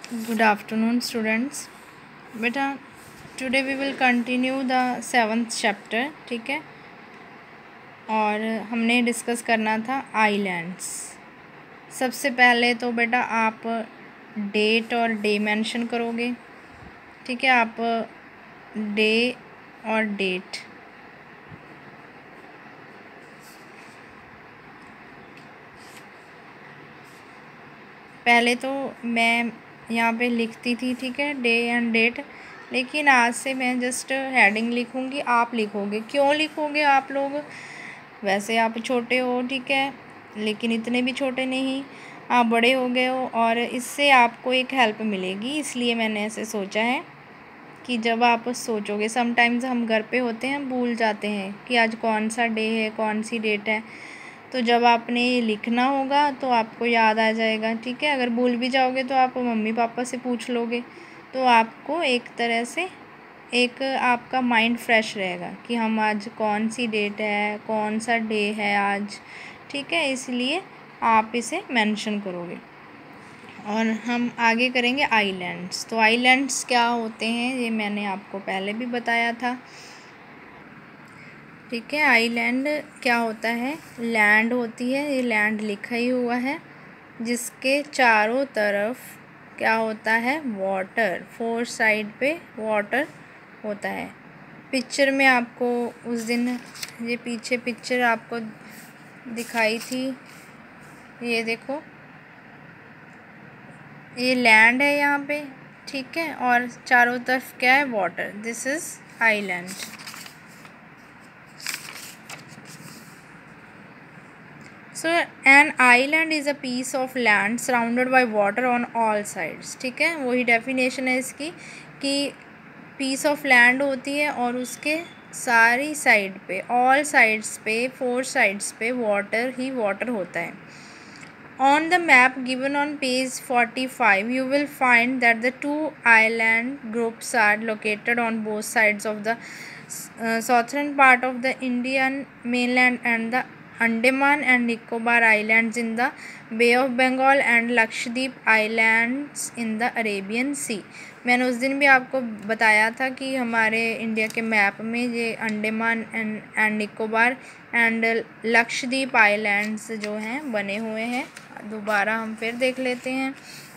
Good afternoon, students. बेटा today we will continue the 7th chapter, ठीक है। और हमने डिस्कस करना था आइलैंड्स। सबसे पहले तो बेटा आप डेट और डे मेंशन करोगे, ठीक है। आप डे और डेट पहले तो मैं यहाँ पे लिखती थी, ठीक है, डे एंड डेट, लेकिन आज से मैं जस्ट हेडिंग लिखूँगी, आप लिखोगे। क्यों लिखोगे आप लोग? वैसे आप छोटे हो, ठीक है, लेकिन इतने भी छोटे नहीं, आप बड़े हो गए हो और इससे आपको एक हेल्प मिलेगी। इसलिए मैंने ऐसे सोचा है कि जब आप सोचोगे, समटाइम्स हम घर पे होते हैं, भूल जाते हैं कि आज कौन सा डे है, कौन सी डेट है। तो जब आपने ये लिखना होगा तो आपको याद आ जाएगा, ठीक है। अगर भूल भी जाओगे तो आप मम्मी पापा से पूछ लोगे, तो आपको एक तरह से एक आपका माइंड फ्रेश रहेगा कि हम आज कौन सी डेट है, कौन सा डे है आज, ठीक है। इसलिए आप इसे मेंशन करोगे। और हम आगे करेंगे आइलैंड्स। तो आइलैंड्स क्या होते हैं ये मैंने आपको पहले भी बताया था, ठीक है। आइलैंड क्या होता है? लैंड होती है, ये लैंड लिखा ही हुआ है, जिसके चारों तरफ क्या होता है? वाटर, फोर साइड पे वाटर होता है। पिक्चर में आपको उस दिन ये पीछे पिक्चर आपको दिखाई थी, ये देखो, ये लैंड है यहाँ पे, ठीक है, और चारों तरफ क्या है? Water. This is island. So an island is a piece of land surrounded by water on all sides, ठीक है। वही डेफिनेशन है इसकी कि पीस ऑफ लैंड होती है और उसके सारी साइड पे, ऑल साइड्स पे, फोर साइड्स पे वाटर ही वाटर होता है। On the map given on page 45, you will find that the two island groups are located on both sides of the southern part of the Indian mainland and the Andaman and Nicobar Islands in the Bay of Bengal and Lakshadweep Islands in the Arabian Sea. मैंने उस दिन भी आपको बताया था कि हमारे India के मैप में ये Andaman and Nicobar and Lakshadweep islands जो हैं बने हुए हैं। दोबारा हम फिर देख लेते हैं।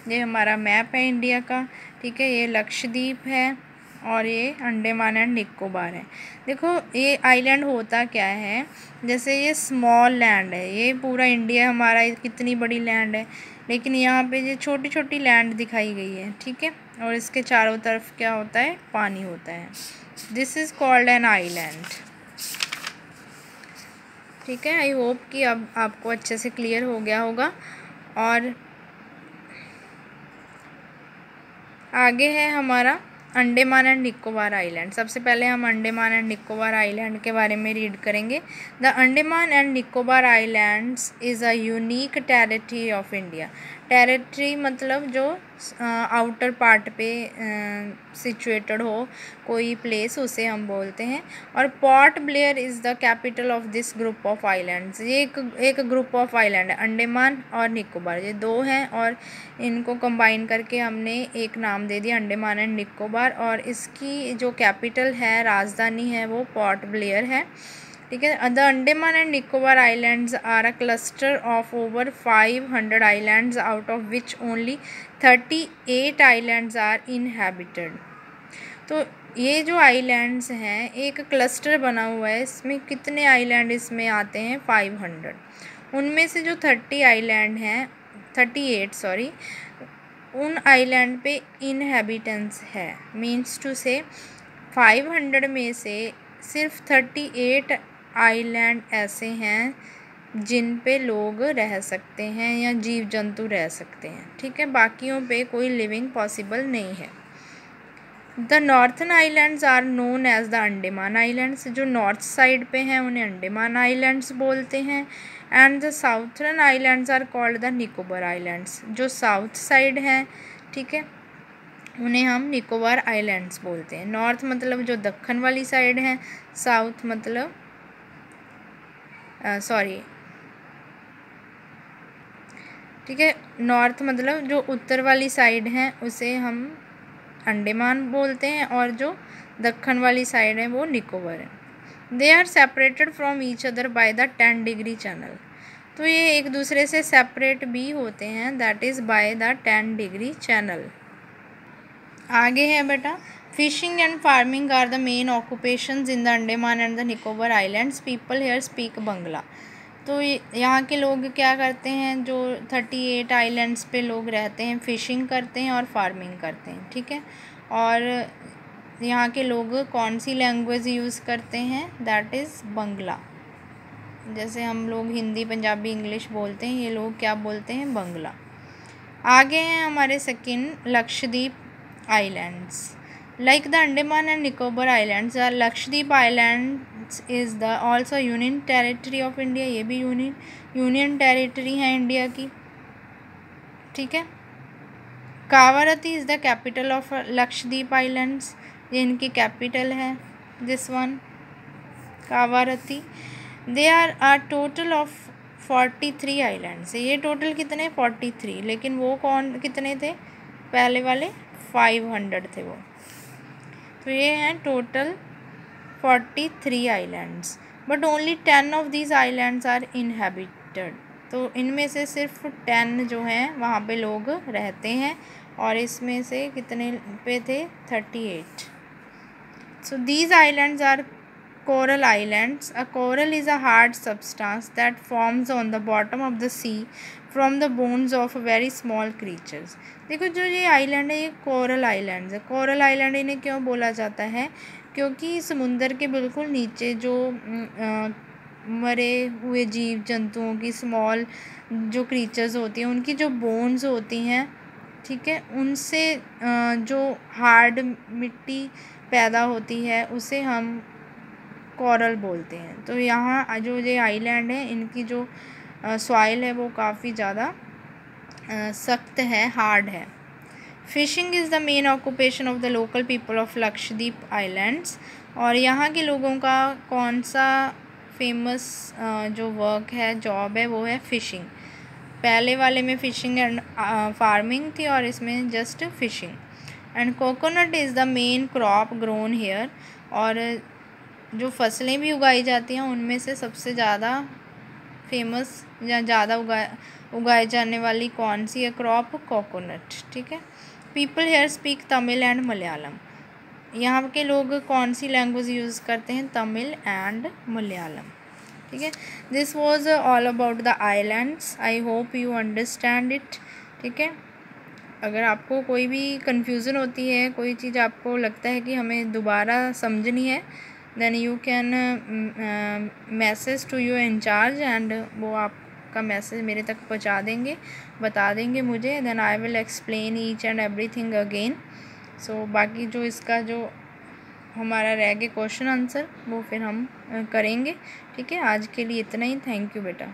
ये हमारा मैप है इंडिया का, ठीक है। ये लक्षद्वीप है और ये अंडमान एंड निकोबार है। देखो ये आइलैंड होता क्या है, जैसे ये स्मॉल लैंड है, ये पूरा इंडिया हमारा कितनी बड़ी लैंड है, लेकिन यहाँ पे ये छोटी छोटी लैंड दिखाई गई है, ठीक है। और इसके चारों तरफ क्या होता है? पानी होता है। This is called an island, ठीक है। आई होप कि अब आपको अच्छे से क्लियर हो गया होगा। और आगे है हमारा अंडमान एंड निकोबार आइलैंड। सबसे पहले हम अंडमान एंड निकोबार आइलैंड के बारे में रीड करेंगे। The Andaman and Nicobar islands is a unique territory of India. Territory मतलब जो आउटर पार्ट पे सिचुएटेड हो कोई प्लेस, उसे हम बोलते हैं। और port Blair is the capital of this group of islands. ये एक ग्रुप ऑफ आइलैंड है, अंडमान और निकोबार, ये दो हैं और इनको कंबाइन करके हमने एक नाम दे दिया अंडमान एंड निकोबार। और इसकी जो कैपिटल है, राजधानी है, वो पोर्ट ब्लेयर है, ठीक है। The Andaman and Nicobar islands are a cluster of over 500 islands out of which only 38 islands are inhabited. तो ये जो आइलैंड्स हैं एक क्लस्टर बना हुआ है, इसमें कितने आइलैंड इसमें आते हैं? 500। उनमें से जो 38 सॉरी, उन आइलैंड पे इनहेबिटेंस है, मीन्स टू से 500 में से सिर्फ 38 आइलैंड ऐसे हैं जिन पे लोग रह सकते हैं या जीव जंतु रह सकते हैं, ठीक है। बाकियों पे कोई लिविंग पॉसिबल नहीं है। The northern islands are known as the Andaman islands. जो नॉर्थ साइड पे हैं उन्हें अंडमान आइलैंड्स बोलते हैं। And the southern islands are called the Nicobar islands. जो साउथ साइड हैं, ठीक है, उन्हें हम निकोबार आइलैंड्स बोलते हैं। नॉर्थ मतलब जो दक्षिण वाली साइड है, साउथ मतलब ठीक है। नॉर्थ मतलब जो उत्तर वाली साइड है उसे हम अंडमान बोलते हैं, और जो दक्षिण वाली साइड है वो निकोबर है। They are separated from each other by the 10 degree channel. तो ये एक दूसरे से सेपरेट भी होते हैं, that is by the 10 degree channel. आगे है बेटा, fishing and farming are the main occupations in the Andaman and the Nicobar islands. People here speak Bangla. तो यहाँ के लोग क्या करते हैं, जो 38 आइलैंड्स पे लोग रहते हैं, फ़िशिंग करते हैं और फार्मिंग करते हैं, ठीक है। और यहाँ के लोग कौन सी लैंग्वेज यूज़ करते हैं, दैट इज़ बंगला। जैसे हम लोग हिंदी, पंजाबी, इंग्लिश बोलते हैं, ये लोग क्या बोलते हैं, बंगला। आगे हैं हमारे second, Lakshadweep islands. Like the Andaman and Nicobar islands, Lakshadweep islands is the also union territory of India. ये भी यूनियन टेरिटरी है इंडिया की, ठीक है। Kavaratti is the capital of Lakshadweep islands. ये इनकी कैपिटल है, this one Kavaratti. They are a total of 43 islands. ये टोटल कितने, 43, लेकिन वो कौन कितने थे, पहले वाले 500 थे वो। तो ये हैं total 43 islands, but only 10 of these islands are inhabited. तो इनमें से सिर्फ 10 जो हैं वहाँ पे लोग रहते हैं, और इसमें से कितने पे थे, 38। So these islands are coral islands. A coral is a hard substance that forms on the bottom of the sea from the bones of very small creatures. देखो जो ये आइलैंड है, ये कोरल आइलैंड्स है। कोरल आइलैंड इन्हें क्यों बोला जाता है, क्योंकि समुंदर के बिल्कुल नीचे जो मरे हुए जीव जंतुओं की स्मॉल जो क्रीचर्स होती हैं, उनकी जो बोन्स होती हैं, ठीक है, उनसे जो हार्ड मिट्टी पैदा होती है उसे हम कोरल बोलते हैं। तो यहाँ जो ये आइलैंड है, इनकी जो सॉइल है वो काफ़ी ज़्यादा सख्त है, हार्ड है। Fishing is the main occupation of the local people of Lakshadweep islands. और यहाँ के लोगों का कौन सा फेमस जो वर्क है, जॉब है, वो है फ़िशिंग। पहले वाले में फ़िशिंग एंड फार्मिंग थी, और इसमें just fishing. And coconut is the main crop grown here. और जो फसलें भी उगाई जाती हैं उनमें से सबसे ज़्यादा फेमस या ज़्यादा उगाए जाने वाली कौन सी है क्रॉप, कोकोनट, ठीक है। People here speak Tamil and Malayalam. यहाँ के लोग कौन सी लैंग्वेज यूज़ करते हैं, तमिल एंड मलयालम, ठीक है। This was all about the islands. I hope you understand it, ठीक है। अगर आपको कोई भी कन्फ्यूज़न होती है, कोई चीज़ आपको लगता है कि हमें दोबारा समझनी है, then you can message to your in charge, and वो आपका मैसेज मेरे तक पहुंचा देंगे, बता देंगे मुझे। Then I will explain each and everything again. So बाकी जो इसका जो हमारा रह गए क्वेश्चन आंसर, वो फिर हम करेंगे, ठीक है। आज के लिए इतना ही। थैंक यू बेटा।